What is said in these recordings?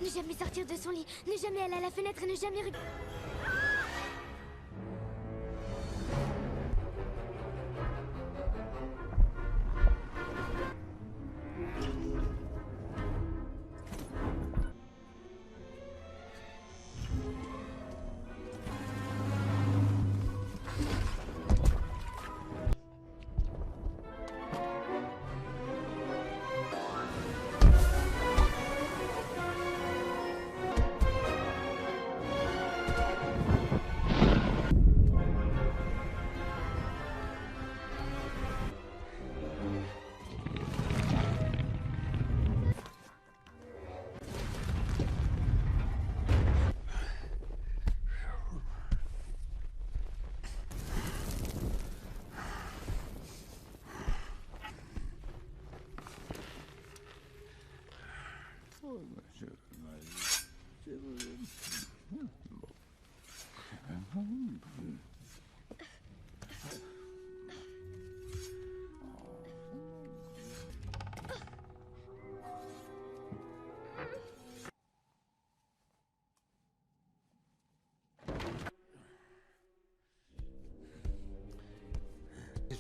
Ne jamais sortir de son lit, ne jamais aller à la fenêtre et ne jamais...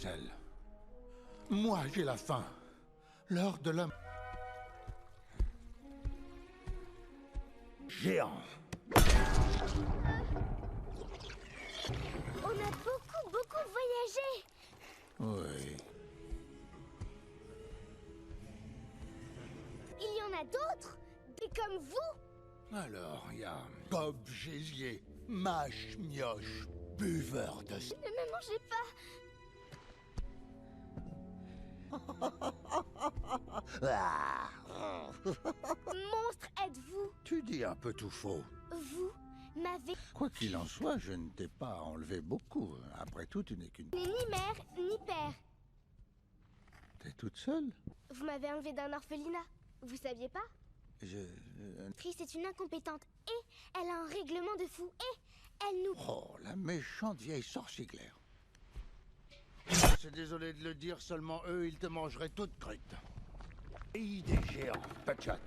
Elle. Moi, j'ai la faim. L'heure de l'homme. Géant. On a beaucoup voyagé. Oui. Il y en a d'autres, des comme vous. Alors, il y a Bob Gésier, Mâche Mioche, buveur de... Ne me mangez pas. Monstre êtes-vous? Tu dis un peu tout faux. Vous m'avez... Quoi qu'il en soit, je ne t'ai pas enlevé beaucoup. Après tout, tu n'es qu'une... ni mère, ni père. T'es toute seule? Vous m'avez enlevé d'un orphelinat. Vous saviez pas? Chris est une incompétente et elle a un règlement de fou et elle nous... Oh, la méchante vieille sorcière. C'est désolé de le dire, seulement eux, ils te mangeraient toute crute. Pays des géants, Pachat.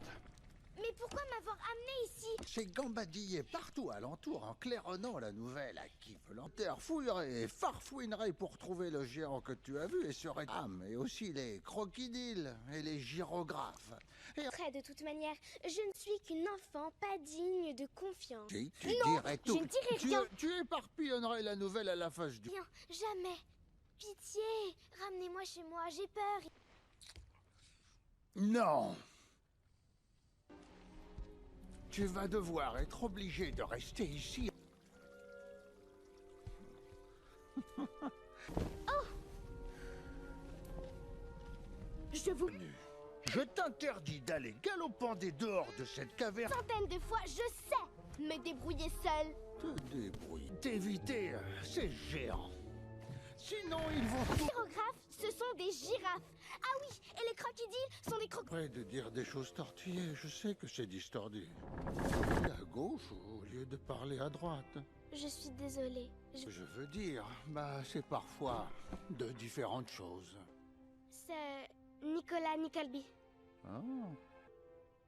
Mais pourquoi m'avoir amené ici? C'est gambadillé partout alentour en claironnant la nouvelle à qui volontaire fouillerait et farfouinerait pour trouver le géant que tu as vu et serait âme, et aussi les croquidiles et les gyrographes. Et Après, de toute manière, je ne suis qu'une enfant pas digne de confiance. si tu Non, dirais tout, je ne dirai rien. tu éparpillonnerais la nouvelle à la face du... Rien, jamais. Pitié, ramenez-moi chez moi, j'ai peur. Non. Tu vas devoir être obligé de rester ici. Je vous... Je t'interdis d'aller galopander dehors de cette caverne. Centaines de fois, je sais me débrouiller seule. Te débrouille. D'éviter ces géants. Sinon, ils vont tout... Les gyrographes, ce sont des girafes. Ah oui, et les crocodiles sont des crocodiles. Près de dire des choses tortillées, je sais que c'est distordu. À gauche au lieu de parler à droite. Je suis désolée. Je veux dire, c'est parfois de différentes choses. C'est Nicolas Nickleby. Oh.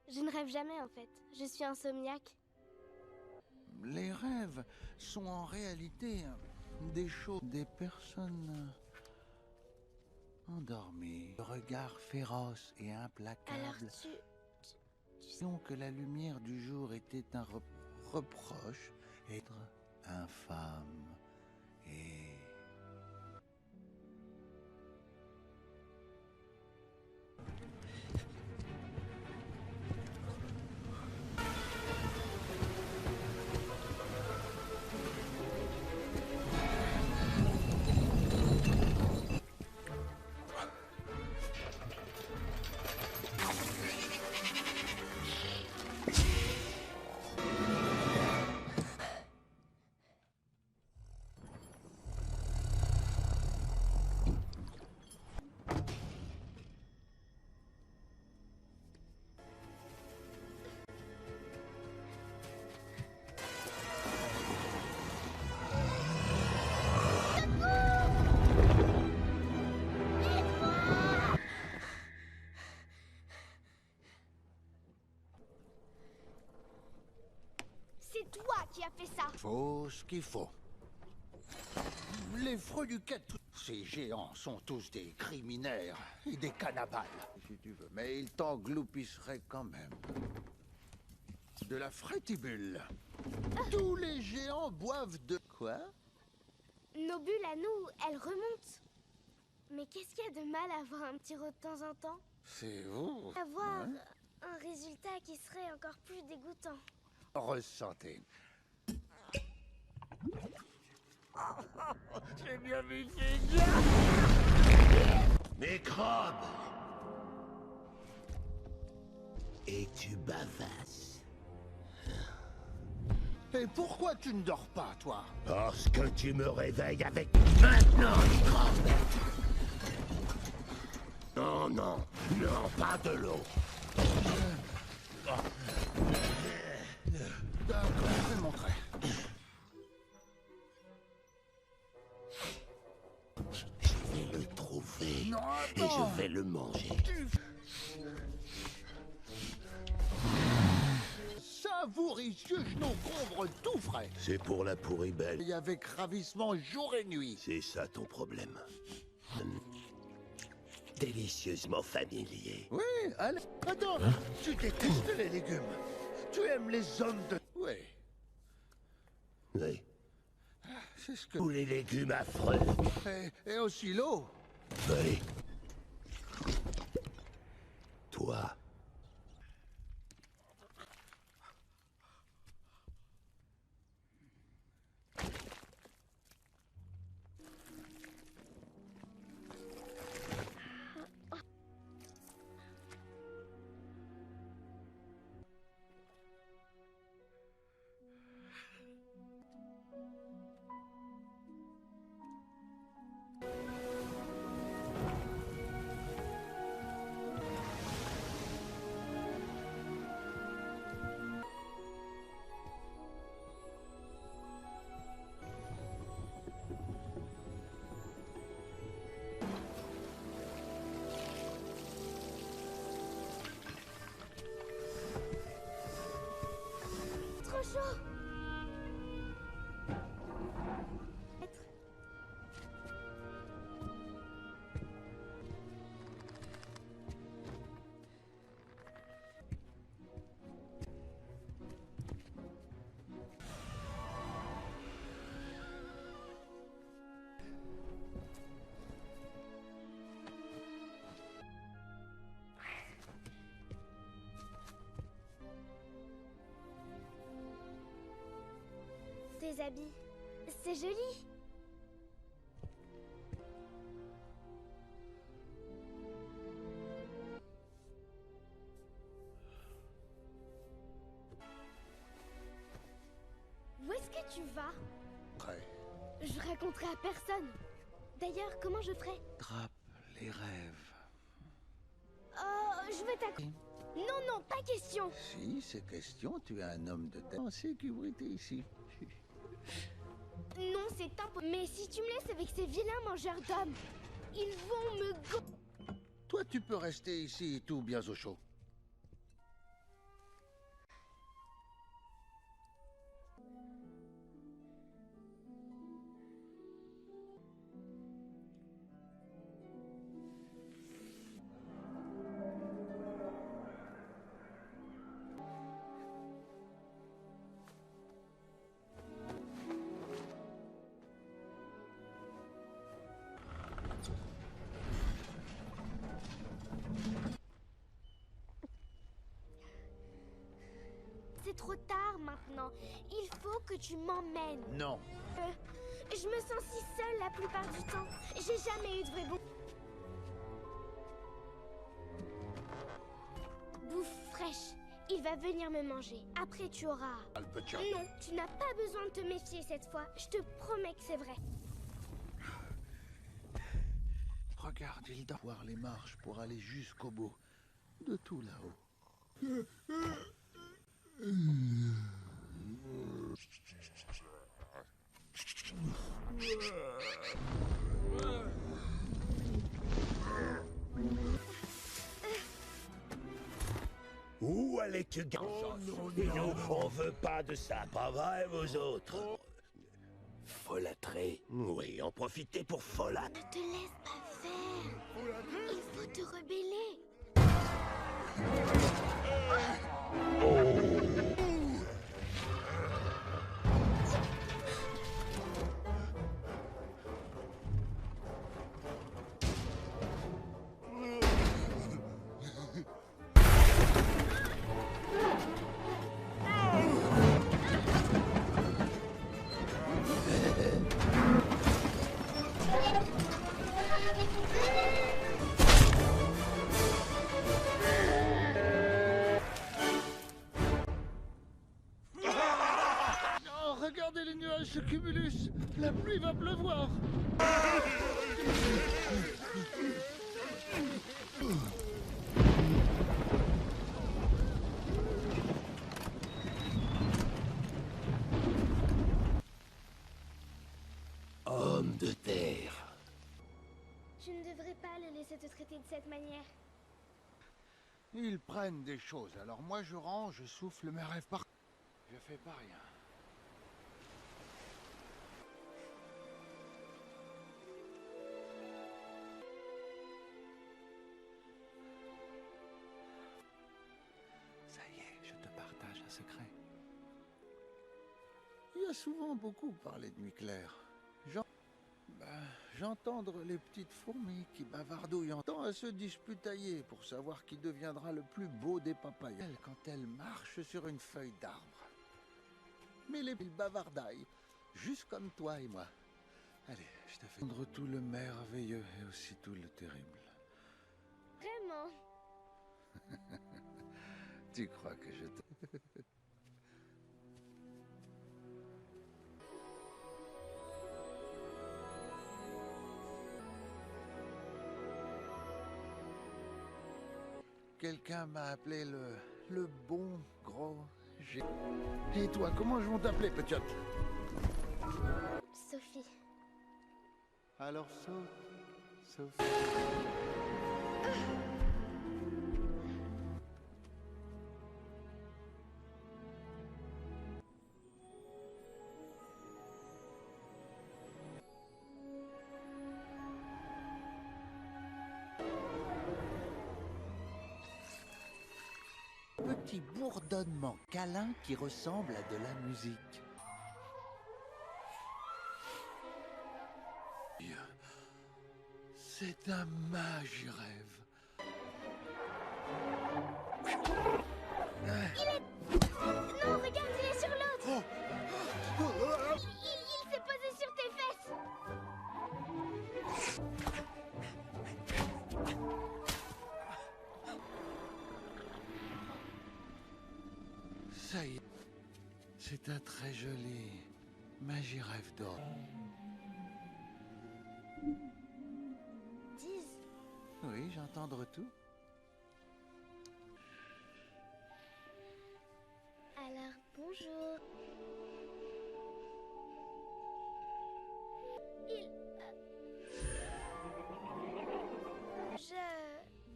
Je ne rêve jamais en fait. Je suis insomniaque. Les rêves sont en réalité des choses, des personnes endormies, regard féroce et implacable. Alors Disons que la lumière du jour était un reproche, être infâme et... toi qui as fait ça. Faut ce qu'il faut. Les freluquettes, ces géants sont tous des criminels et des cannibales, si tu veux. Mais ils t'engloupisseraient quand même. De la frétibule. Tous les géants boivent de... Quoi? Nos bulles à nous, elles remontent. Mais qu'est-ce qu'il y a de mal à avoir un petit rot de temps en temps? C'est vous. Avoir un résultat qui serait encore plus dégoûtant. Ressentez. J'ai bien vu ces gars. Microbe. Et tu bavasses. Et pourquoi tu ne dors pas, toi? Parce que tu me réveilles avec... Maintenant, microbe. Non, non, non, pas de l'eau. D'accord, je vais montrer. Je vais le trouver. Non, et attends. je vais le manger. Savouricieux genocombre tout frais. C'est pour la pourribelle. Et avec ravissement jour et nuit. C'est ça ton problème. Délicieusement familier. Oui, allez. Attends, tu détestes les légumes. Tu aimes les hommes de... Oui, Oui. c'est ce que... Tous les légumes affreux. Et aussi l'eau. Oui. Toi. Trop chaud. Tes habits, c'est joli. Où est-ce que tu vas? Prêt. Je raconterai à personne. D'ailleurs, comment je ferai? Trappe les rêves. Oh, je vais t'accompagner. Non, non, pas question. Si, c'est question, tu es un homme de tête en sécurité ici. Non, c'est impossible. Mais si tu me laisses avec ces vilains mangeurs d'hommes, ils vont me Toi, tu peux rester ici, tout bien au chaud. C'est trop tard maintenant. Il faut que tu m'emmènes. Non. Je me sens si seule la plupart du temps. J'ai jamais eu de vrai bon. Bouffe fraîche. Il va venir me manger. Après, tu auras... Alpetia. Non, tu n'as pas besoin de te méfier cette fois. Je te promets que c'est vrai. Regarde, il doit voir les marches pour aller jusqu'au bout. De tout là-haut. Où Allez, tu gardes. Et nous, on veut pas de ça, pas vrai, vous autres? Folâtrer? Oui, en profiter pour folâtrer. Ne te laisse pas faire. Il faut te rebeller. Oh, regardez les nuages, ce cumulus. La pluie va pleuvoir. Homme de terre. Je ne devrais pas le laisser te traiter de cette manière. Ils prennent des choses, alors moi je range, je souffle mes rêves par... Je fais pas rien. Ça y est, je te partage un secret. Il y a souvent beaucoup parlé de nuit claire. J'entendre les petites fourmis qui bavardouillent en temps à se disputailler pour savoir qui deviendra le plus beau des papayas quand elles marchent sur une feuille d'arbre. Mais les bavardaillent, juste comme toi et moi. Allez, je te fais entendre tout le merveilleux et aussi tout le terrible. Vraiment? Tu crois que je te... Quelqu'un m'a appelé le bon gros G. Et toi, comment je vais t'appeler, petite? Sophie. Alors Sophie. Petit bourdonnement câlin qui ressemble à de la musique. C'est un rêve. Non, regarde, il est sur l'autre. Oh. Il s'est posé sur tes fesses. Ça y est, c'est un très joli rêve d'or. Dis. Oui, j'entendre tout. Alors, bonjour.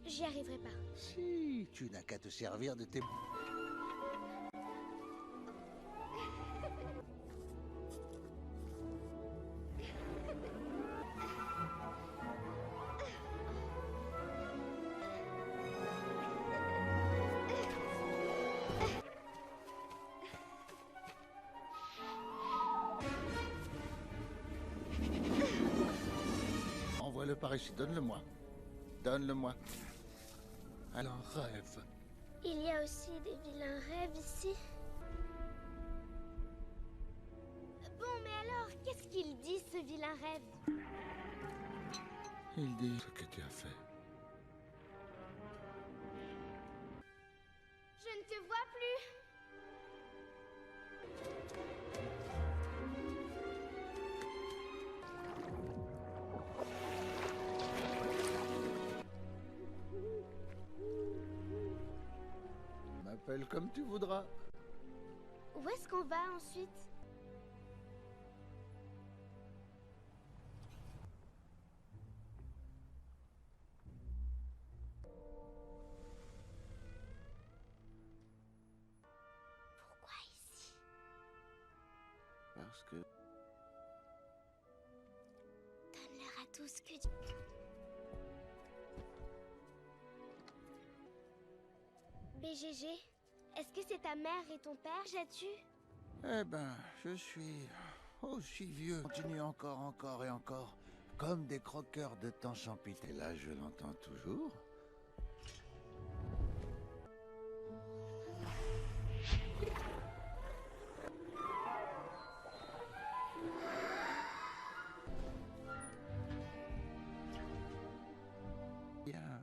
J'y arriverai pas. Si, tu n'as qu'à te servir de tes... Envoie-le par ici, donne-le-moi. Donne-le-moi. Alors, rêve. Il y a aussi des vilains rêves ici. Bon, mais alors, qu'est-ce qu'il dit, ce vilain rêve? Il dit ce que tu as fait. Je ne te vois plus. M'appelle comme tu voudras. Où est-ce qu'on va ensuite? parce que... Donne-leur à tous que tu... BGG, est-ce que c'est ta mère et ton père, j'ai-tu? Eh ben, je suis aussi vieux. Continue encore et encore. Comme des croqueurs de temps sans pitié. Et là, je l'entends toujours. Bien.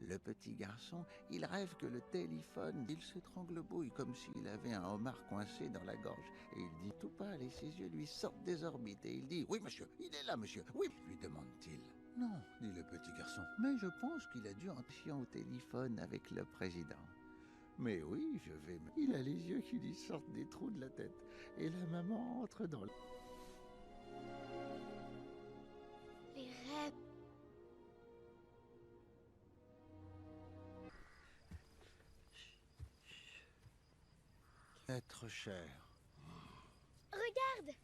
Le petit garçon, il rêve que le téléphone, il s'étrangle-bouille comme s'il avait un homard coincé dans la gorge. Et il dit tout pâle et ses yeux lui sortent des orbites. Et il dit « Oui, monsieur, il est là, monsieur. Oui !» lui demande-t-il. « Non, dit le petit garçon, mais je pense qu'il a dû entrer au téléphone avec le président. » « Mais oui, je vais... » Il a les yeux qui lui sortent des trous de la tête. Et la maman entre dans le... Les rêves... Être cher. Regarde!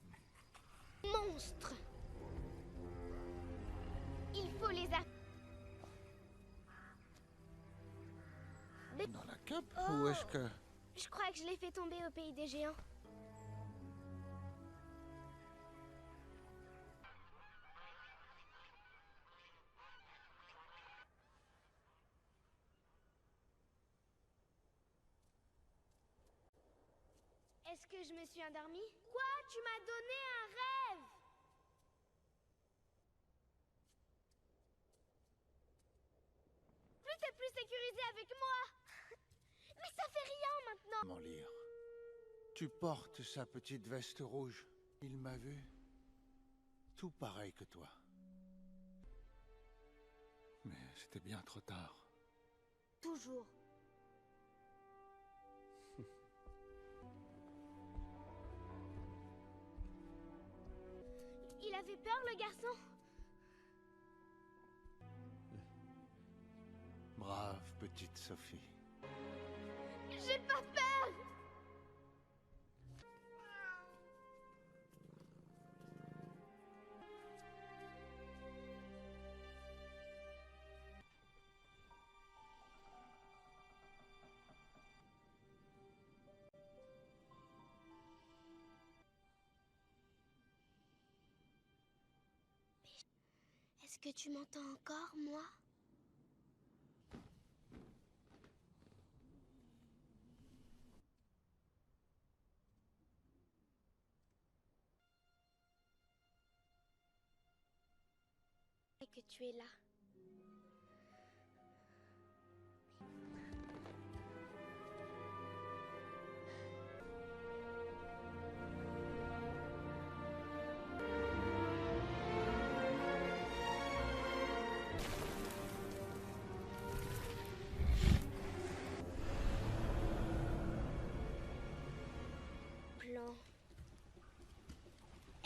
Monstre! Il faut les Dans la cape? Oh. Ou est-ce que... Je crois que je l'ai fait tomber au pays des géants. Est-ce que je me suis endormie? Quoi? Tu m'as donné un rêve! Plus t'es plus sécurisé avec moi! Mais ça fait rien maintenant! Comment lire? Tu portes sa petite veste rouge. Il m'a vu. Tout pareil que toi. Mais c'était bien trop tard. Toujours. Il avait peur, le garçon? Brave petite Sophie. J'ai pas peur! Est-ce que tu m'entends encore, moi? Et que tu es là. Plan.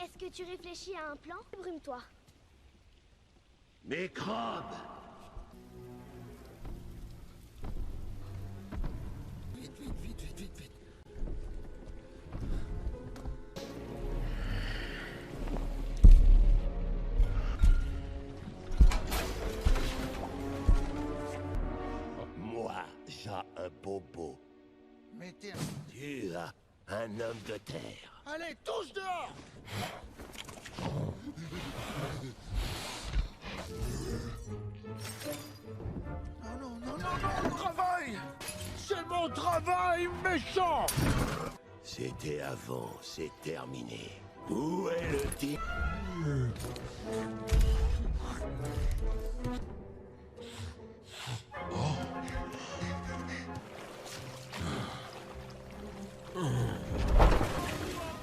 Est-ce que tu réfléchis à un plan? Brume-toi. Microbe! Vite, vite, vite, vite, vite, vite. Moi, j'ai un bobo. Mais tiens, Tu as un homme de terre. allez, tous dehors! Non, non, non, non, non, le travail! C'est mon travail, méchant! C'était avant, c'est terminé. Où est le type?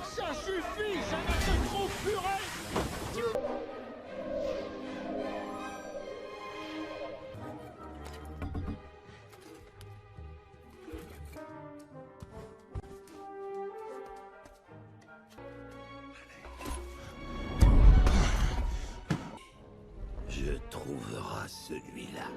Ça suffit, ça n'a que trop purée! Je trouverai celui-là.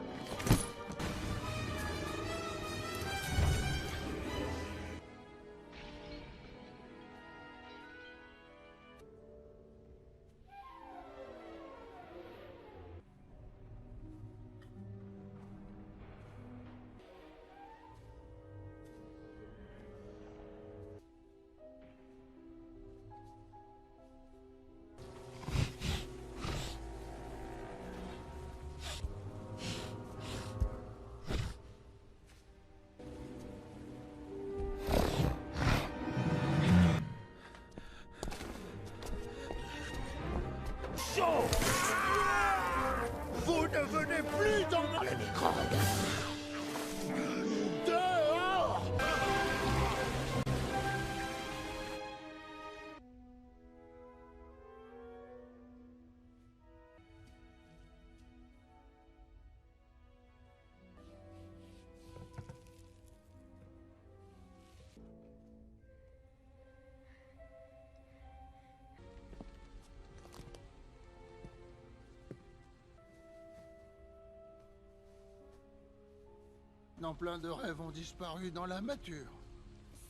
maintenant plein de rêves ont disparu dans la nature.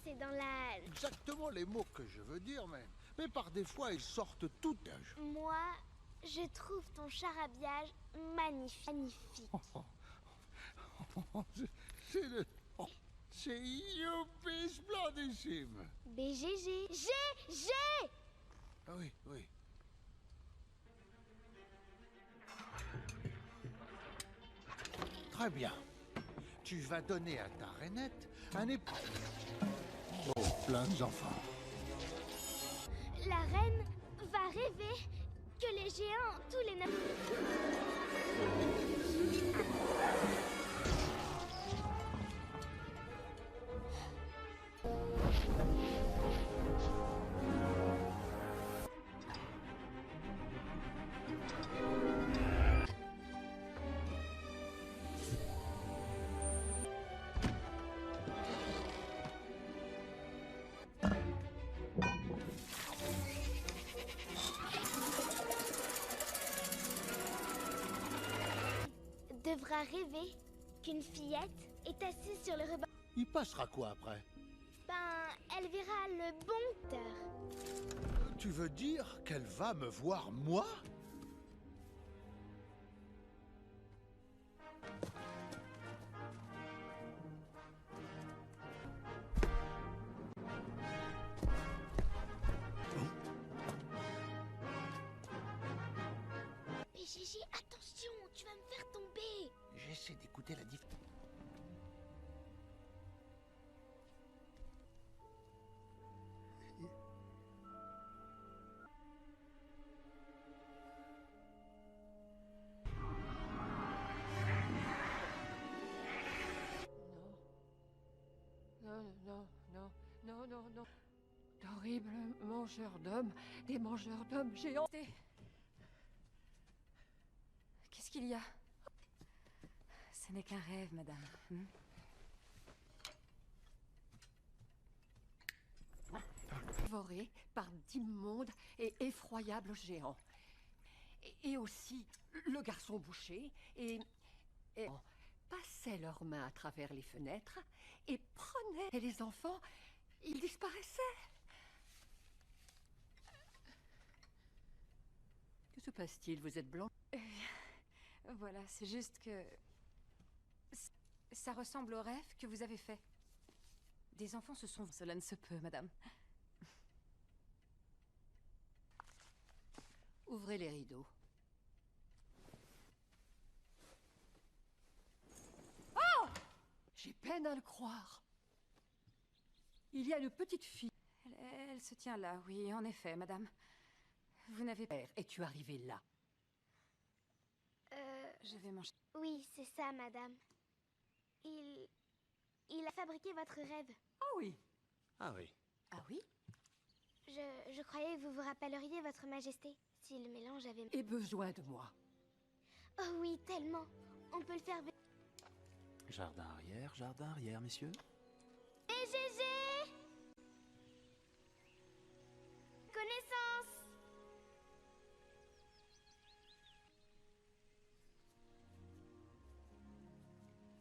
C'est dans la... Exactement les mots que je veux dire, mais par des fois, ils sortent tout âge. Moi, je trouve ton charabillage magnifique. Magnifique. C'est le... C'est youpi splendissime. BGG. GG. Ah oui, oui. Très bien. Tu vas donner à ta Rainette un époux. Oh, plein d'enfants. La reine va rêver que les géants, tous les nains... devra rêver qu'une fillette est assise sur le rebord. Il passera quoi après? Ben, elle verra le bon cœur. Tu veux dire qu'elle va me voir moi? Mais Gigi, attention, tu vas me faire tomber. J'essaie d'écouter la diff... Non. D'horribles mangeurs d'hommes, des mangeurs d'hommes géants. Qu'est-ce qu'il y a? Ce n'est qu'un rêve, madame. Dévoré par d'immondes et effroyables géants. Et aussi le garçon boucher et passaient leurs mains à travers les fenêtres et prenaient... Et les enfants, ils disparaissaient. Que se passe-t-il? Vous êtes blanc? Voilà, c'est juste que... Ça ressemble au rêve que vous avez fait. Des enfants se sont... Cela ne se peut, madame. Ouvrez les rideaux. Oh! J'ai peine à le croire. Il y a une petite fille. Elle se tient là, oui, en effet, madame. Vous n'avez pas... Es-tu arrivée là? Je vais manger. Oui, c'est ça, madame. Il a fabriqué votre rêve. Ah oui. Ah oui. Ah oui? Je croyais que vous vous rappelleriez, votre majesté, si le mélange avait... Et besoin de moi. Oh oui, tellement. On peut le faire... Jardin arrière, messieurs. BGG! Connaissance!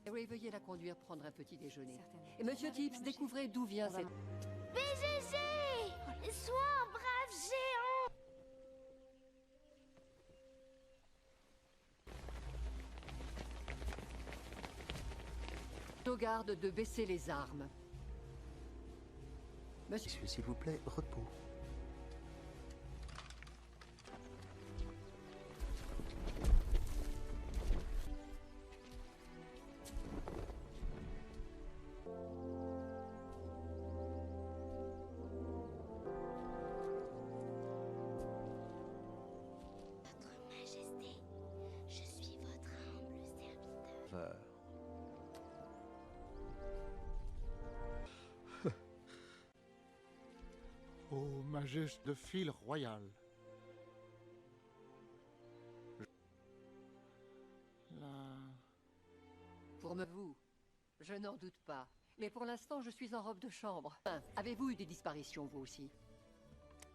Oui, veuillez la conduire prendre un petit déjeuner. Certainement. Et monsieur Tips, découvrez d'où vient cette... BGG! Sois un brave géant! Nos gardes de baisser les armes. Monsieur, S'il vous plaît, repos. Votre majesté, je suis votre humble serviteur. Ô majesté de fil royal. pour vous, je n'en doute pas. Mais pour l'instant, je suis en robe de chambre. Avez-vous eu des disparitions, vous aussi?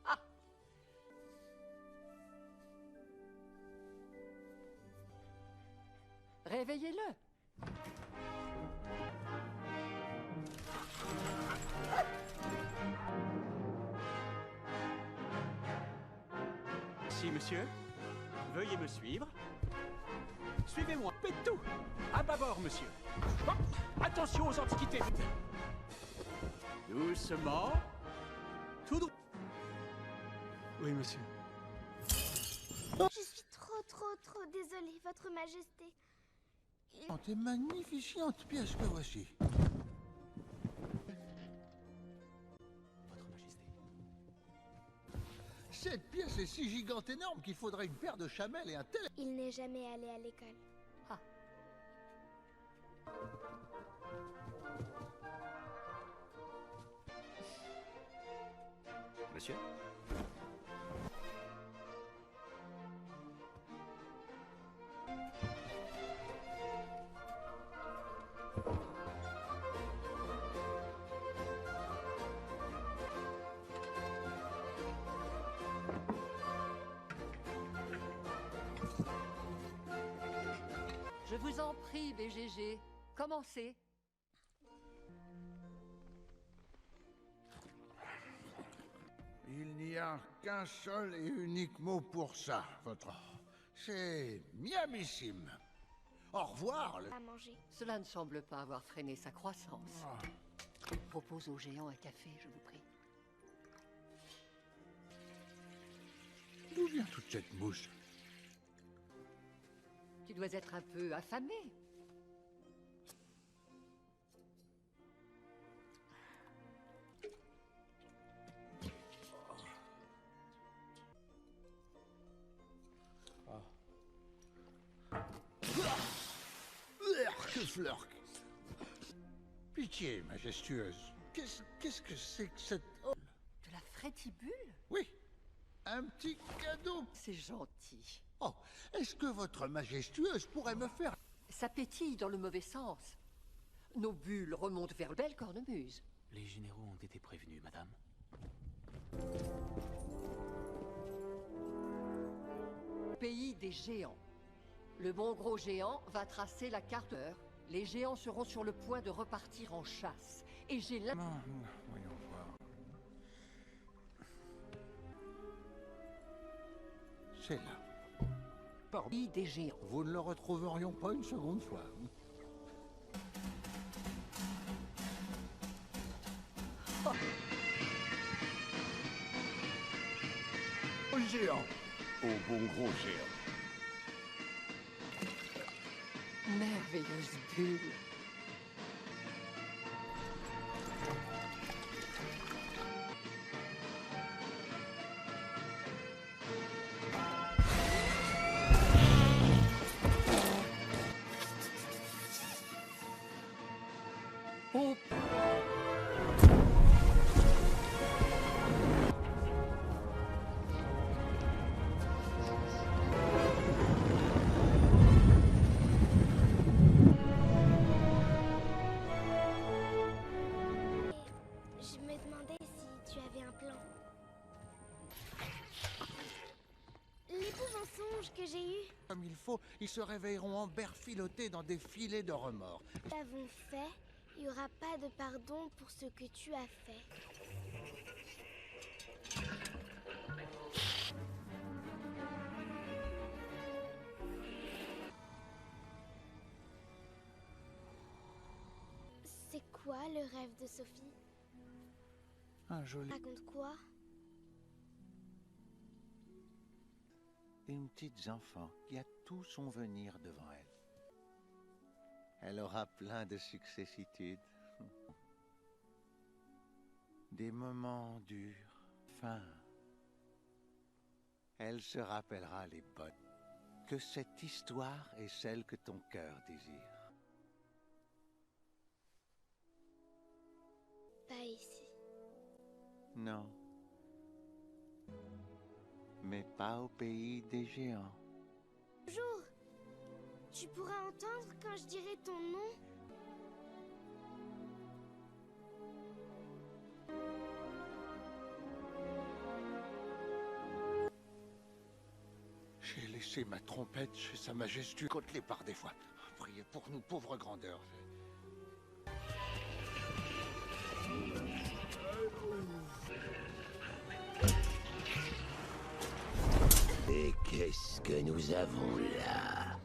Ah! Réveillez-le! Merci, monsieur. Veuillez me suivre. Suivez-moi. Faites tout. À bâbord, monsieur. Hop. Attention aux antiquités. Doucement. Tout droit. Oui, monsieur. Je suis trop désolée, Votre Majesté. T'es magnificente pièce que voici. Votre Majesté. Cette pièce est si gigante énorme qu'il faudrait une paire de chamelles et un tel... Il n'est jamais allé à l'école. Ah, Monsieur? je vous en prie, BGG, commencez. Il n'y a qu'un seul et unique mot pour ça, votre... C'est miamissime. Au revoir, le... À manger. Cela ne semble pas avoir freiné sa croissance. Propose au géant un café, je vous prie. D'où vient toute cette mousse? Tu dois être un peu affamé. Que flirk. Pitié, majestueuse. Qu'est-ce que c'est que cette... Oh, De la frétibule? oui, un petit cadeau. C'est gentil. Oh, est-ce que votre majestueuse pourrait me faire... Ça pétille dans le mauvais sens. Nos bulles remontent vers belle cornemuse. Les généraux ont été prévenus, madame. Pays des géants. Le bon gros géant va tracer la carte. Les géants seront sur le point de repartir en chasse. Et j'ai la... Non, voyons voir. C'est là. Pays des géants. Vous ne le retrouverions pas une seconde fois. Au géant. Au bon gros géant. Merveilleuse bulle. Oh. Je me demandais si tu avais un plan. L'époux mensonge que j'ai eu, Comme il faut, ils se réveilleront en berfilotés dans des filets de remords. nous l'avons fait. Il n'y aura pas de pardon pour ce que tu as fait. C'est quoi le rêve de Sophie? Un joli... Raconte quoi? Une petite enfant qui a tout son venir devant elle. Elle aura plein de successitudes. Des moments durs, fins. Elle se rappellera les bonnes. Que cette histoire est celle que ton cœur désire. Pas ici. Non. Mais pas au pays des géants. Bonjour. Tu pourras entendre quand je dirai ton nom? J'ai laissé ma trompette chez sa majesté. Côte-les par des fois. Priez pour nous, pauvres grandeurs. Et que nous avons là.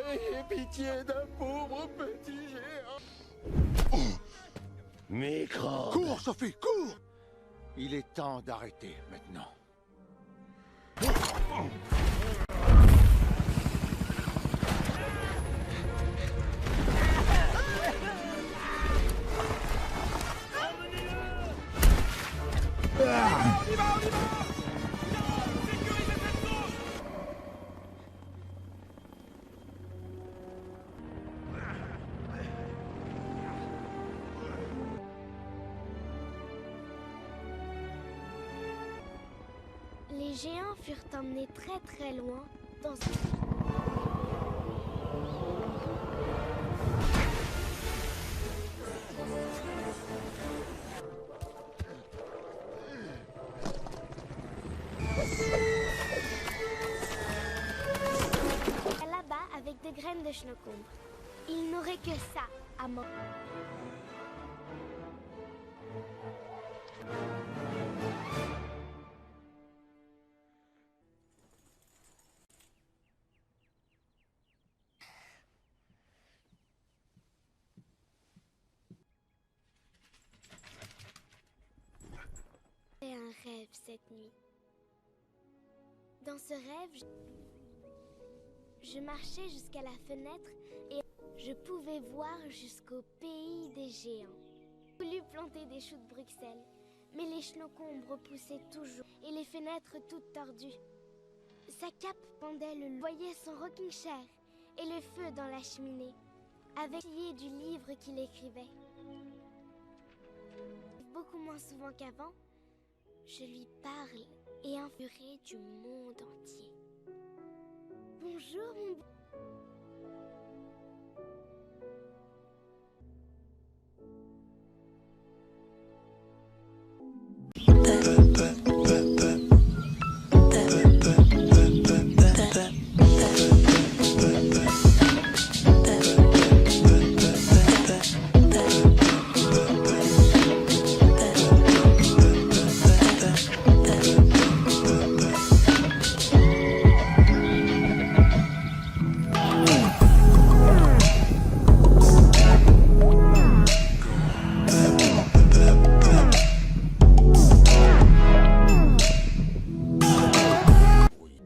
Ayez pitié d'un pauvre petit géant. Microbe. Cours, Sophie, cours! Il est temps d'arrêter maintenant. Les géants furent emmenés très très loin dans là-bas avec des graines de chenocombe. Il n'aurait que ça à manger. J'ai un rêve cette nuit. Dans ce rêve, je marchais jusqu'à la fenêtre et je pouvais voir jusqu'au pays des géants. J'ai voulu planter des choux de Bruxelles, mais les chenocombe repoussaient toujours et les fenêtres toutes tordues. Sa cape pendait le voyait son rocking chair et le feu dans la cheminée, avec lié du livre qu'il écrivait. Beaucoup moins souvent qu'avant, je lui parle et infuré du monde entier. Bonjour, mon...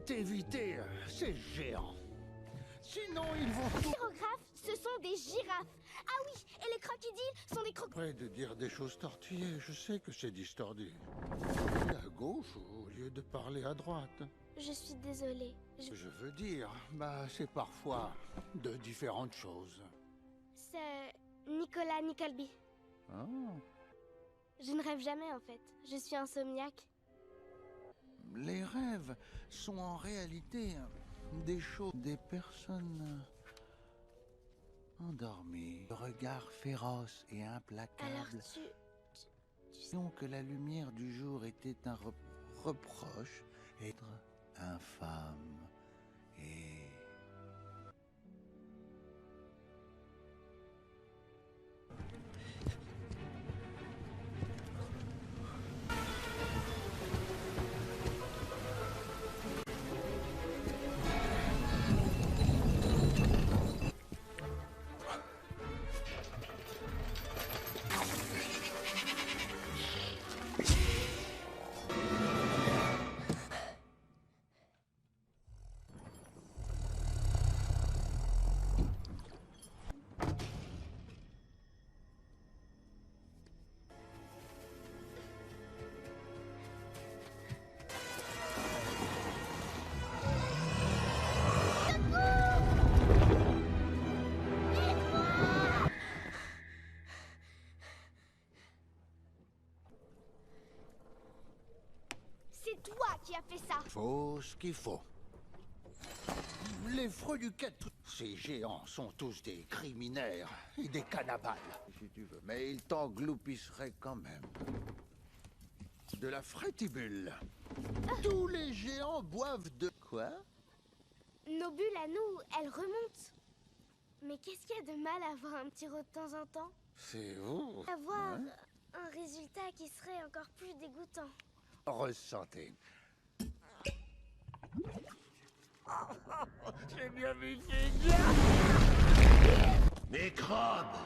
D'éviter ces géants. Sinon, ils vont tout... Pyrographes, ce sont des girafes. Ah oui, et les crocodiles sont des Près de dire des choses tortillées, je sais que c'est distordu. À gauche au lieu de parler à droite. Je suis désolée. Je veux dire, c'est parfois de différentes choses. C'est Nicolas Nickleby. Ah. Je ne rêve jamais en fait. Je suis insomniaque. Les rêves sont en réalité des choses, des personnes endormies, regard féroce et Alors implacable. tu... Disons que la lumière du jour était un reproche, être infâme et... C'est toi qui as fait ça. Faut ce qu'il faut. Les freluquettes, ces géants sont tous des criminaires et des cannibales, si tu veux. Mais ils t'engloupisseraient quand même. De la frétibule. Tous les géants boivent de... Quoi? Nos bulles à nous, elles remontent. Mais qu'est-ce qu'il y a de mal à avoir un petit rot de temps en temps? C'est vous. Avoir un résultat qui serait encore plus dégoûtant. Ressentez. J'ai bien vu finir. Microbe.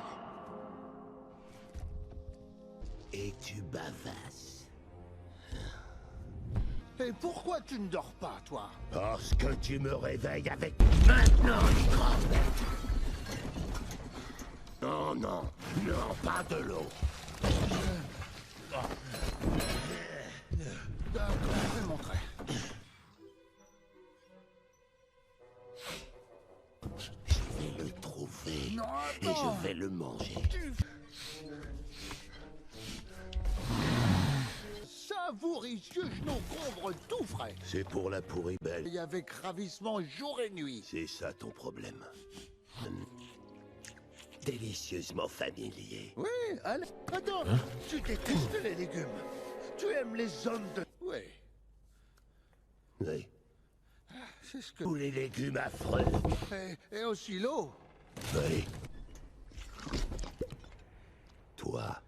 Et tu bavasses. Et pourquoi tu ne dors pas, toi? Parce que tu me réveilles avec maintenant, microbe. Non, non, non, pas de l'eau. D'accord, je vais montrer. Je vais le trouver. Non, et attends. je vais le manger. Savouricieux genou-combre tout frais. C'est pour la pourrie belle. Et avec ravissement jour et nuit. C'est ça ton problème. Délicieusement familier. Oui, allez. Attends, tu détestes les légumes. Tu aimes les hommes de... Oui, Oui. c'est ce que... Tous les légumes affreux. Et aussi l'eau. Oui. Toi.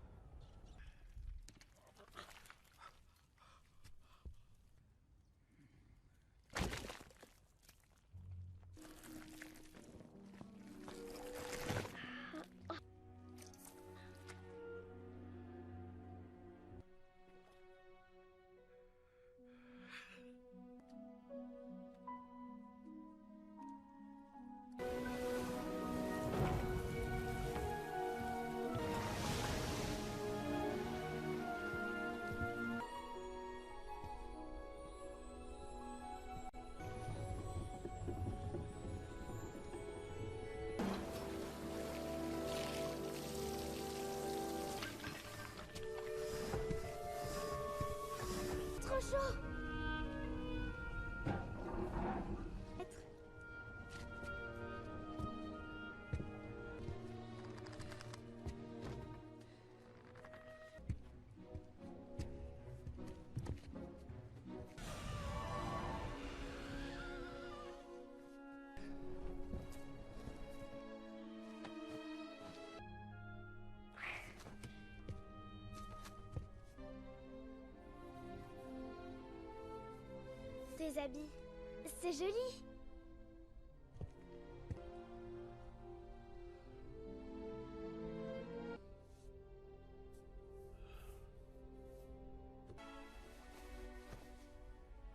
Trop chaud. Tes habits, c'est joli.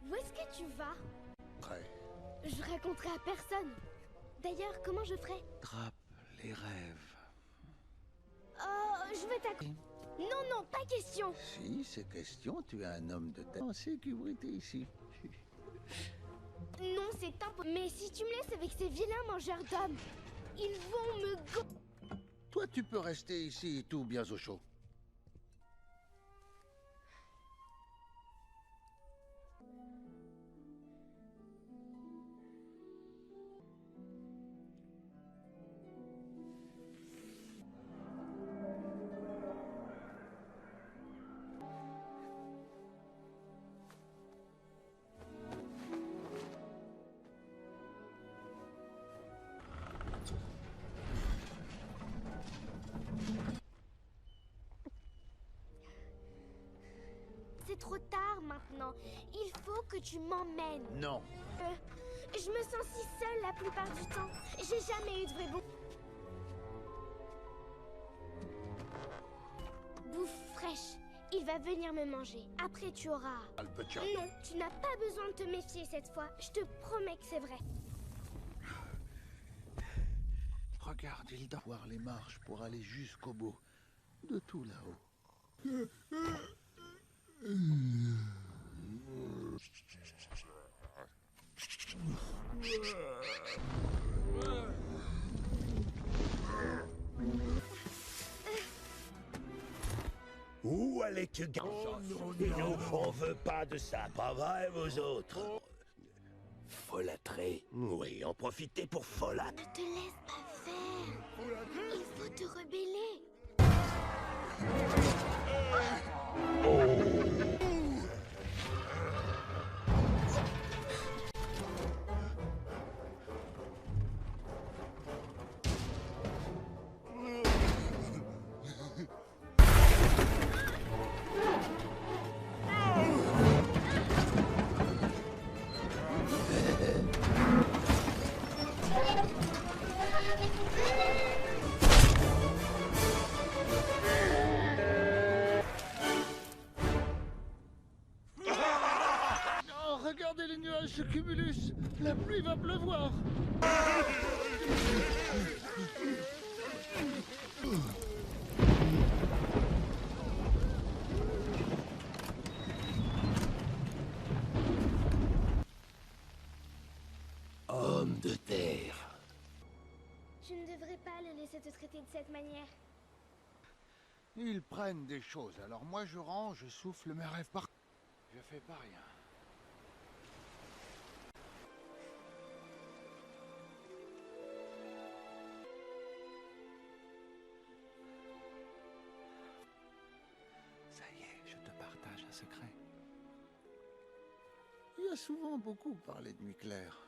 Où est-ce que tu vas? Prêt. Je raconterai à personne. D'ailleurs, comment je ferai? Trappe les rêves. Oh, je vais t'accompagner. Non, non, pas question. Si, c'est question, tu es un homme de tête en sécurité ici. Non, c'est impossible. Mais si tu me laisses avec ces vilains mangeurs d'hommes, ils vont me Toi, tu peux rester ici, tout bien au chaud. C'est trop tard maintenant. Il faut que tu m'emmènes. Non. Je me sens si seule la plupart du temps. J'ai jamais eu de vrai bon. Bouffe fraîche. Il va venir me manger. Après, tu auras... Le petit... Non, tu n'as pas besoin de te méfier cette fois. Je te promets que c'est vrai. Regarde, il doit voir les marches pour aller jusqu'au bout. De tout là-haut. Où allais-tu, gars? Non, on veut pas de ça, pas vrai, vous autres? Folâtrer? Oui, en profiter pour folâtrer. Ne te laisse pas faire. Il faut te rebeller. ce cumulus! La pluie va pleuvoir! Homme de terre. Je ne devrais pas le laisser te traiter de cette manière. Ils prennent des choses, alors moi je range, je souffle mes rêves par... Je fais pas rien. Ça y est, je te partage un secret. Il y a souvent beaucoup parlé de nuit claire.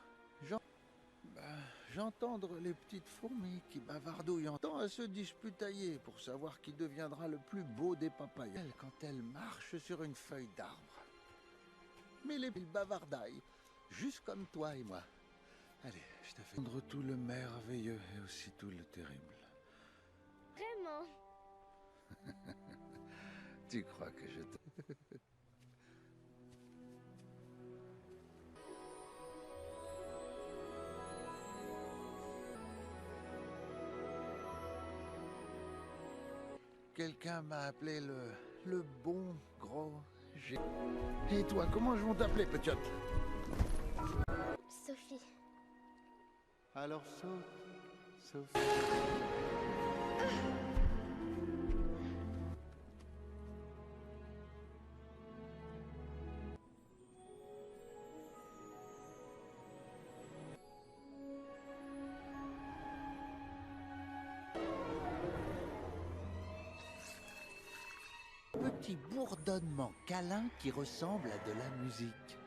J'entendre les petites fourmis qui bavardouillent en temps à se disputailler pour savoir qui deviendra le plus beau des papayas quand elles marchent sur une feuille d'arbre. Mais les bavardaillent, juste comme toi et moi. Allez, je te fais entendre tout le merveilleux et aussi tout le terrible. Vraiment? Tu crois que je te... Quelqu'un m'a appelé le bon gros G. Et toi, comment je vais t'appeler, petite? Sophie. Alors saute, Sophie. Petit bourdonnement câlin qui ressemble à de la musique.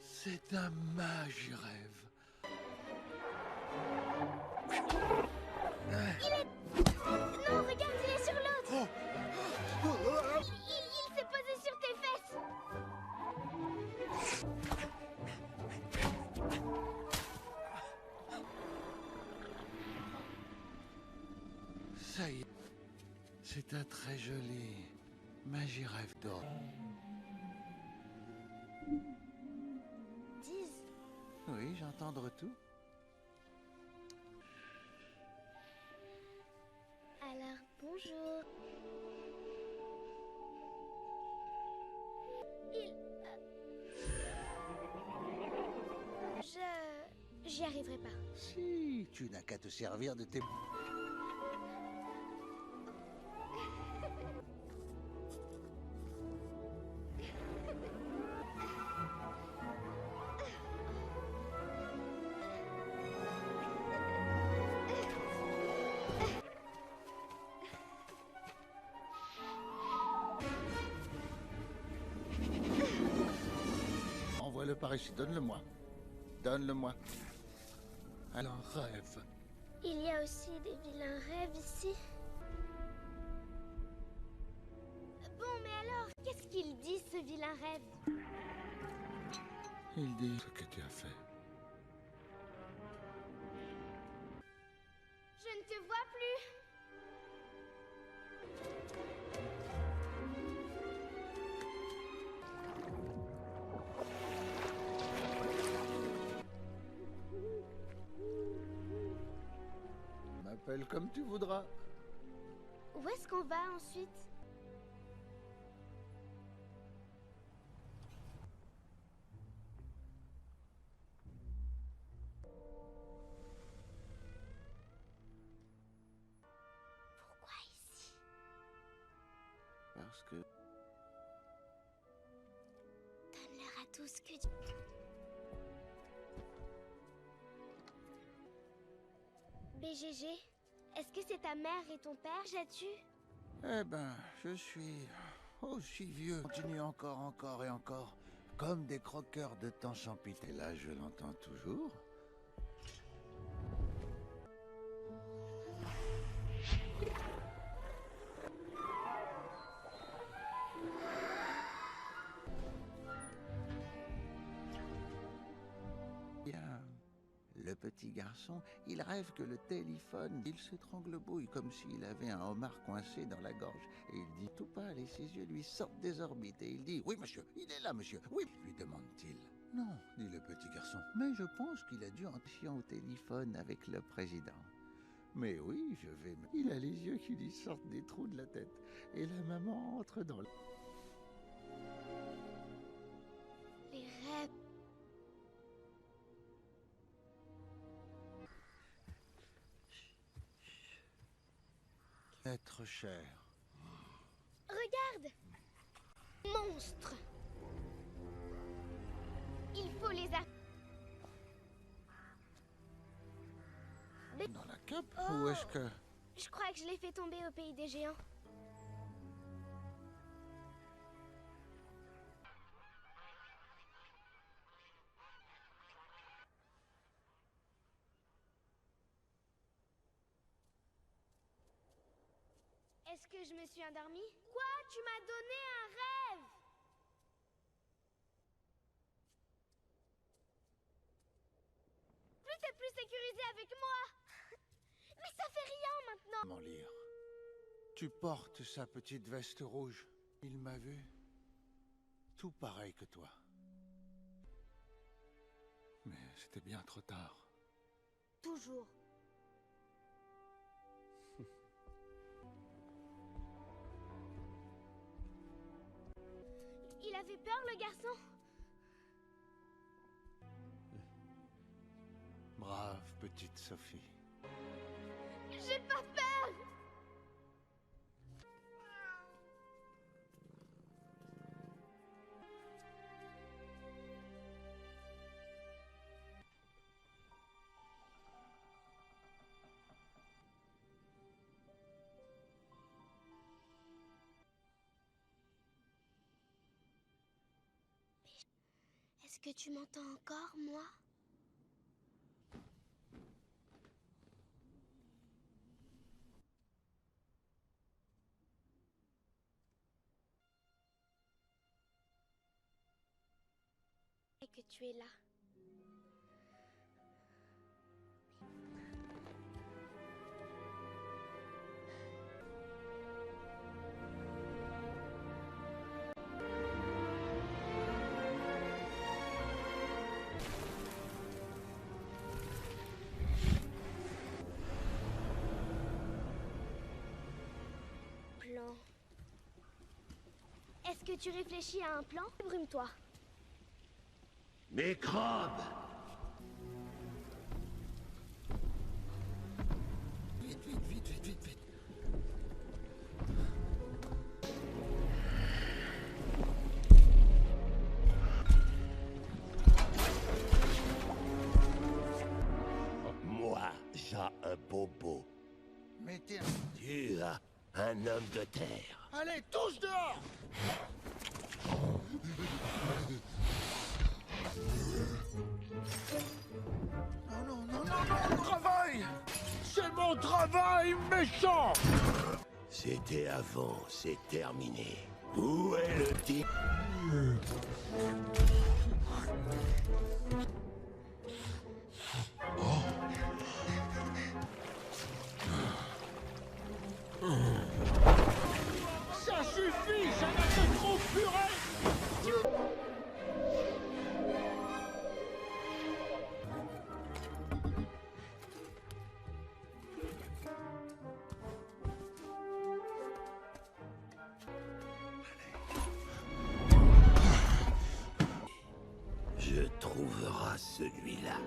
C'est un rêve. Non, regarde, il est sur l'autre! Il s'est posé sur tes fesses! Ça y est, c'est un très joli rêve d'or. Dis, Oui, j'entends tout. alors bonjour. J'y arriverai pas. Si, tu n'as qu'à te servir de tes... Envoie-le par ici, donne-le-moi. Donne-le-moi. Alors, rêve. Il y a aussi des vilains rêves ici. Bon, mais alors, qu'est-ce qu'il dit, ce vilain rêve? Il dit ce que tu as fait. Je ne te vois plus. M'appelle comme tu voudras. Où est-ce qu'on va ensuite? Pourquoi ici? Parce que... Donne-leur à tous que tu... BGG, est-ce que c'est ta mère et ton père, j'ai-tu? Eh ben, je suis aussi vieux. Continue encore et encore. Comme des croqueurs de temps sans pitié. Et là, je l'entends toujours. Bien. Le petit garçon, il rêve que le téléphone, il se trangle-bouille comme s'il avait un homard coincé dans la gorge. Et il dit tout pâle et ses yeux lui sortent des orbites. Et il dit « Oui, monsieur, il est là, monsieur, oui !» lui demande-t-il. « Non, dit le petit garçon, mais je pense qu'il a dû entrer au téléphone avec le président. » « Mais oui, je vais... » Il a les yeux qui lui sortent des trous de la tête. Et la maman entre dans le... Les rêves. Être cher. Regarde! Monstre! Il faut les Dans la cape? Oh. Ou est-ce que... Je crois que je l'ai fait tomber au pays des géants. Est-ce que je me suis endormie? Quoi? Tu m'as donné un rêve! T'es plus sécurisé avec moi! Mais ça fait rien maintenant! Comment lire? Tu portes sa petite veste rouge. Il m'a vu. Tout pareil que toi. Mais c'était bien trop tard. Toujours. Il avait peur, le garçon? Brave petite Sophie. J'ai pas peur! Est-ce que tu m'entends encore, moi? Et que tu es là. Plan. Est-ce que tu réfléchis à un plan? Brume-toi. Mes crabes! Vite, vite, vite, vite, vite, vite. Moi, j'ai un bobo. Mais t'es... Tu as un homme de terre. Allez, tous dehors! Non, non, non, non, non, mon travail! C'est mon travail, méchant! C'était avant, c'est terminé. Où est le type? Ça suffit, ça n'a que trop purée! Je trouverai celui-là.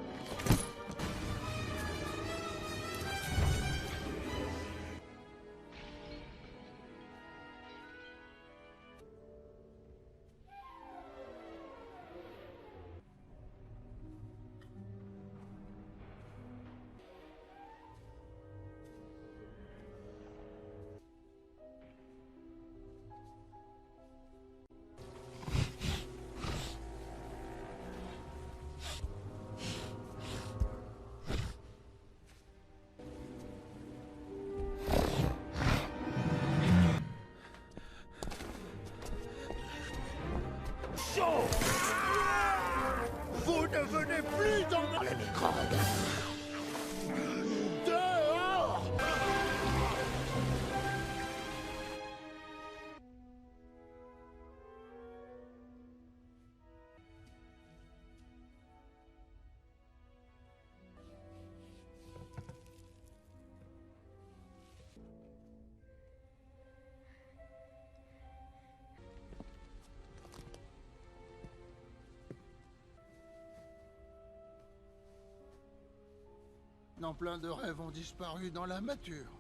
Vous ne venez plus dans le micro-ondes. Dehors! Non, plein de rêves ont disparu dans la nature.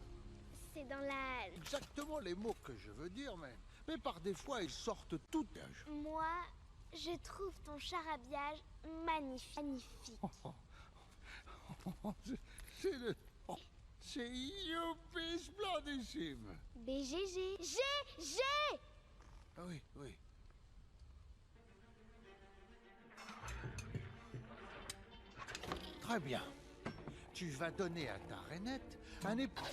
C'est dans la... Exactement les mots que je veux dire, mais par des fois, ils sortent tout âge. Moi, je trouve ton charabillage magnifique. Magnifique. C'est le... oh, c'est youpi splendissime. BGG. GG. Ah oui, oui. Très bien. Tu vas donner à ta rainette un époux.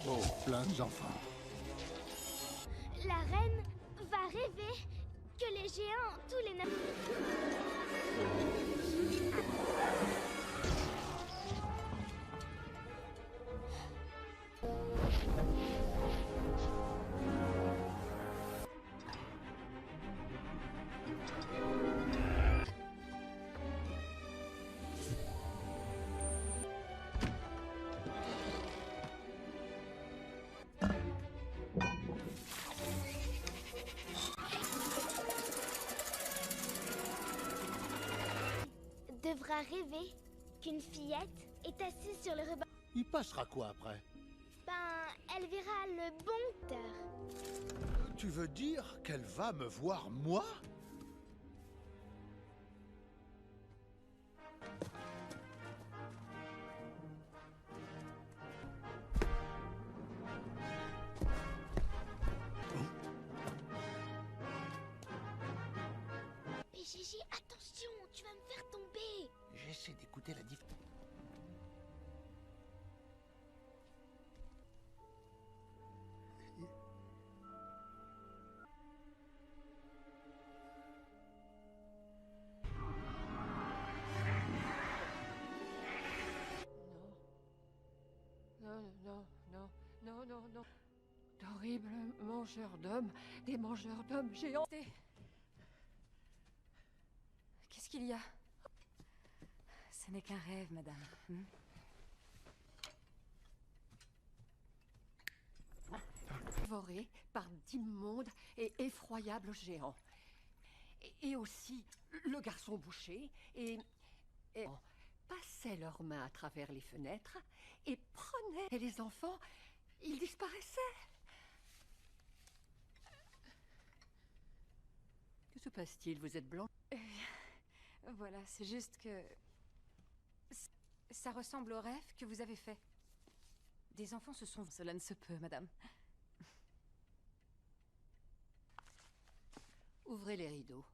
Oh, plein d'enfants. La reine va rêver que les géants, tous les nains... devra rêver qu'une fillette est assise sur le ruban. Il passera quoi après? Ben, elle verra le bon cœur. Tu veux dire qu'elle va me voir moi? Mais Gigi, attention, tu vas me faire tomber. J'essaie d'écouter la diff... Non, non, non, non, non, non. D'horribles mangeurs d'hommes, des mangeurs d'hommes géants. Qu'est-ce qu'il y a? Ce n'est qu'un rêve, madame. Dévorés par d'immondes et effroyables géants. Et aussi le garçon boucher et passaient leurs mains à travers les fenêtres et prenaient... Et les enfants, ils disparaissaient. Que se passe-t-il? Vous êtes blanc? Voilà, c'est juste que... Ça ressemble au rêve que vous avez fait. Des enfants se sont... Cela ne se peut, madame. Ouvrez les rideaux.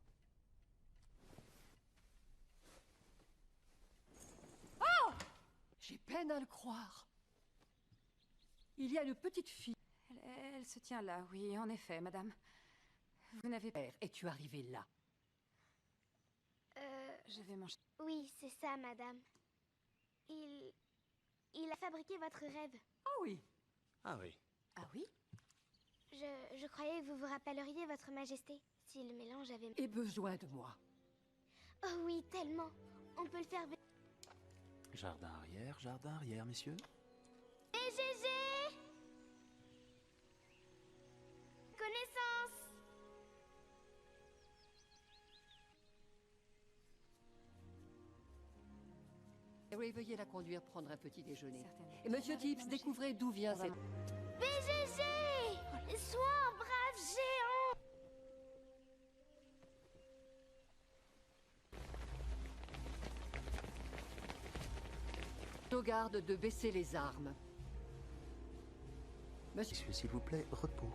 Oh! J'ai peine à le croire. Il y a une petite fille. Elle se tient là, oui, en effet, madame. Vous n'avez pas... Es-tu arrivée là? Je vais manger. Oui, c'est ça, madame. Il a fabriqué votre rêve. Ah oui. Ah oui. Ah oui? Je croyais que vous vous rappelleriez, votre majesté, si le mélange avait... Et besoin de moi. Oh oui, tellement. On peut le faire... Jardin arrière, messieurs. Et GG! Connaissance! Oui, veuillez la conduire prendre un petit déjeuner. Certainement. Et monsieur Tips, découvrez d'où vient cette... BGG! Sois un brave géant! Nos gardes de baisser les armes. Monsieur... Messieurs, s'il vous plaît, repos.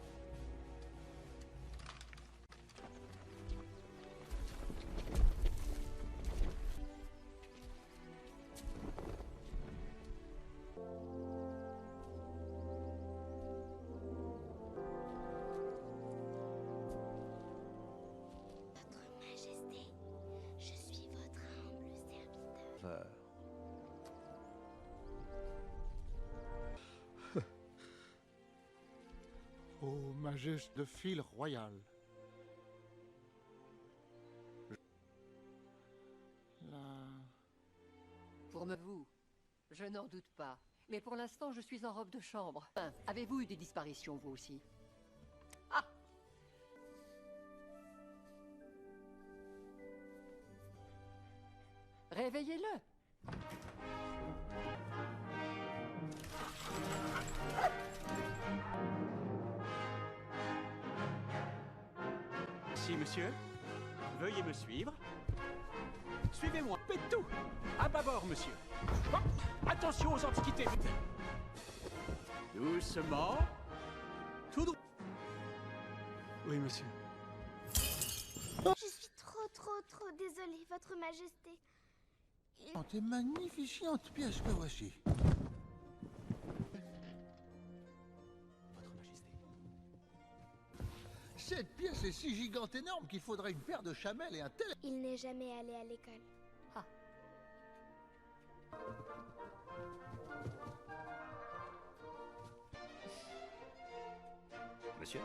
Votre majesté, je suis peur. Ô majesté de fil royal. Pour vous, je n'en doute pas. Mais pour l'instant, je suis en robe de chambre. Avez-vous eu des disparitions, vous aussi? Ah! Réveillez-le! Si, monsieur. Veuillez me suivre. Suivez-moi. Pétou! À bâbord, monsieur. Hop! Attention aux antiquités. Doucement. Tout droit. Oui, monsieur. Je suis trop désolée, Votre Majesté. Tes magnifiques pièces que voici. Votre Majesté. Cette pièce est si gigante énorme qu'il faudrait une paire de chamelles et un tel... Il n'est jamais allé à l'école. Ah. Monsieur?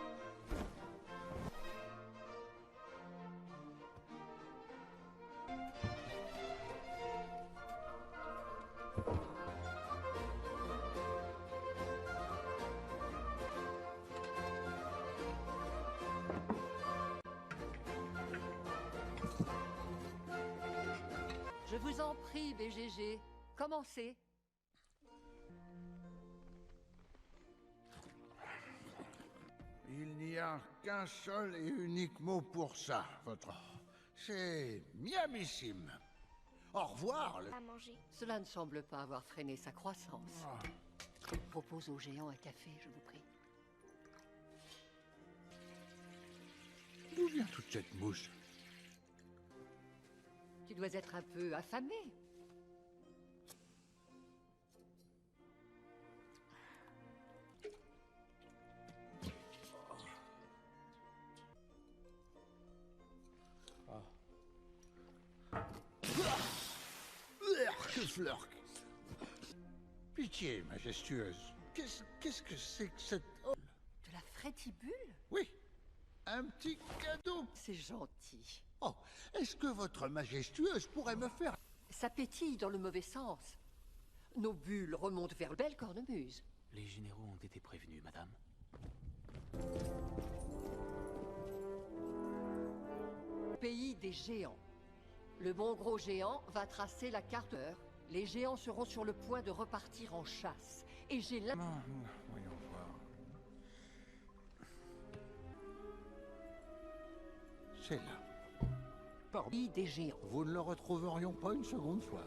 Je vous en prie, BGG. Commencez. Il n'y a qu'un seul et unique mot pour ça, votre... C'est miamissime. Au revoir, le... À manger. Cela ne semble pas avoir freiné sa croissance. Ah. Je propose au géant un café, je vous prie. D'où vient toute cette mousse? Tu dois être un peu affamé. Que flirk. Pitié, majestueuse. Qu'est-ce que c'est que cette... Oh, De la frétibule? oui, un petit cadeau. C'est gentil. Oh, est-ce que votre majestueuse pourrait me faire... Ça pétille dans le mauvais sens. Nos bulles remontent vers le belle cornemuse. Les généraux ont été prévenus, madame. Pays des géants. Le bon gros géant va tracer la carte. Les géants seront sur le point de repartir en chasse. Et j'ai la... Voyons voir. C'est là. Pays des géants. Vous ne le retrouverions pas une seconde fois.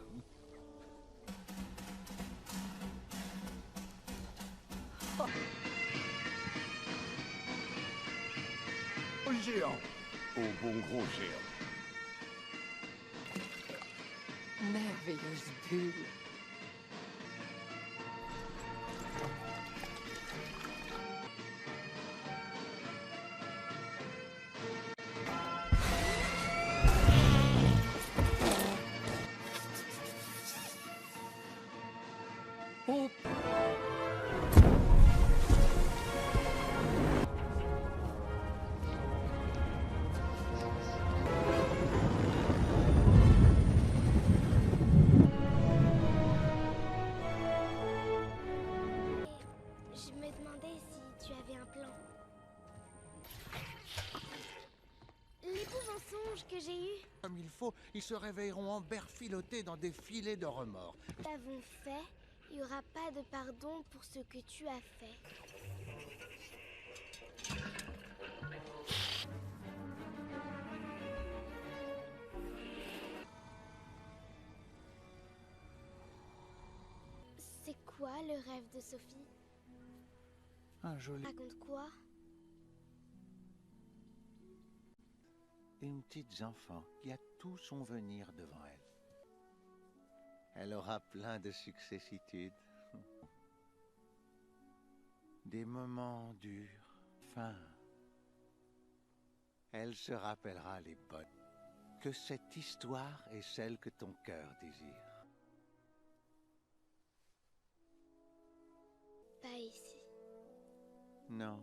Au géant. Au bon gros géant. Merveilleuse bulle. Oh. Je me demandais si tu avais un plan. L'époux mensonge que j'ai eu, Comme il faut, ils se réveilleront emberfilotés dans des filets de remords. nous l'avons fait. Il n'y aura pas de pardon pour ce que tu as fait. C'est quoi le rêve de Sophie? Un joli... Raconte quoi? Une petite enfant qui a tout son venir devant elle. Elle aura plein de successitudes. Des moments durs, fins. Elle se rappellera les bonnes. Que cette histoire est celle que ton cœur désire. ici. Non.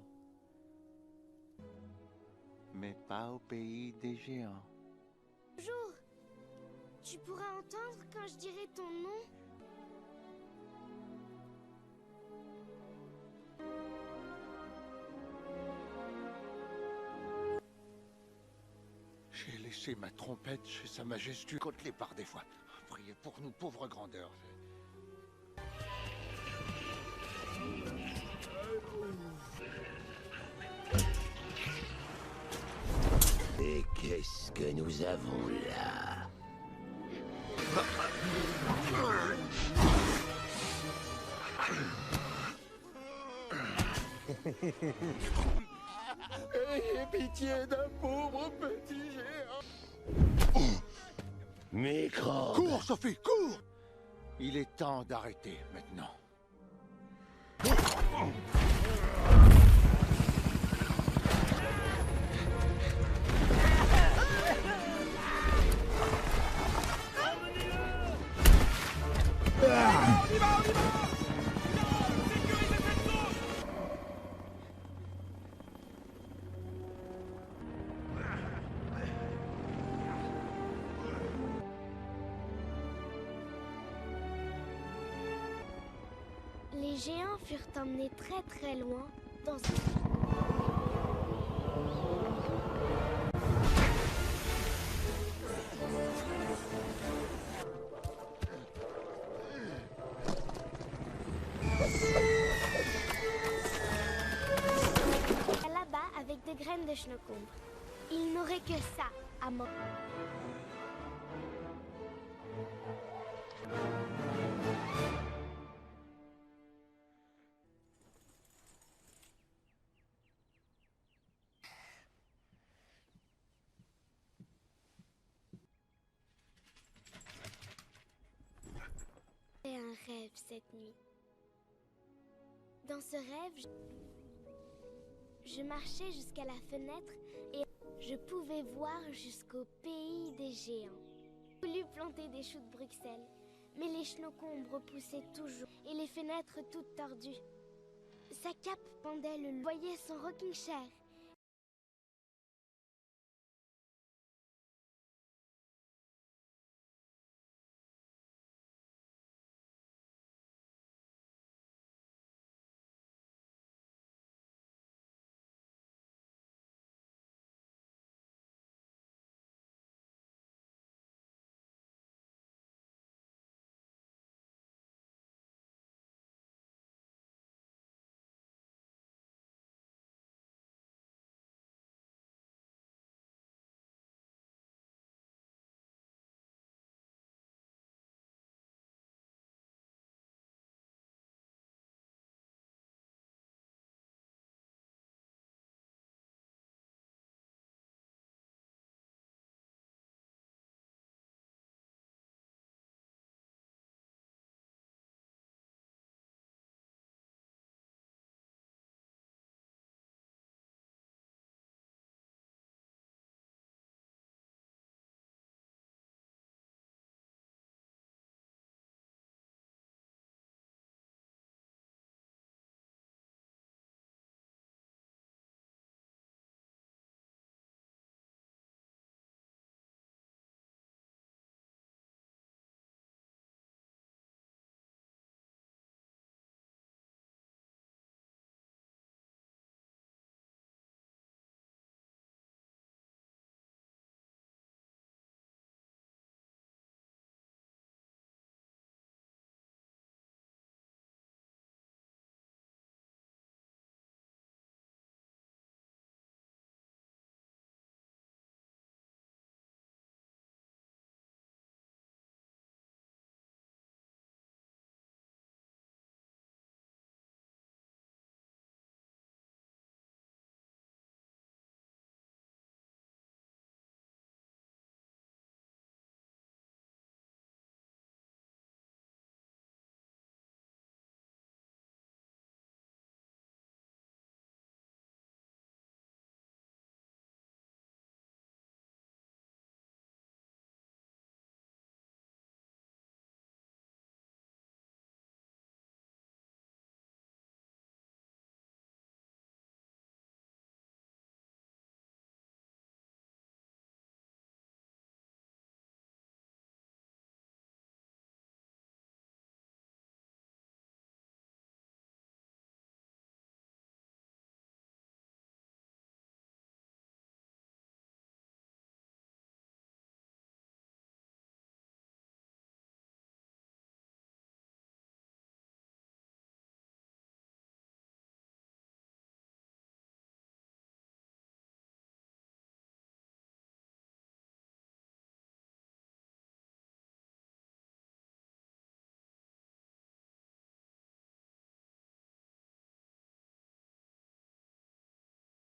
Mais pas au pays des géants. Bonjour. Tu pourras entendre quand je dirai ton nom? J'ai laissé ma trompette chez Sa Majesté. Côte-les par des fois. Priez pour nous, pauvres grandeurs. Et qu'est-ce que nous avons là? Ayez pitié d'un pauvre petit géant. Microbe. Cours, Sophie, cours! Il est temps d'arrêter maintenant. Les géants furent emmenés très très loin dans là-bas avec des graines de chenocombe. Ils n'auraient que ça à manger. C'était un rêve cette nuit. Dans ce rêve, je marchais jusqu'à la fenêtre et je pouvais voir jusqu'au pays des géants. J'ai voulu planter des choux de Bruxelles, mais les chenaucombes repoussaient toujours et les fenêtres toutes tordues. Sa cape pendait le long. Voyait son rocking chair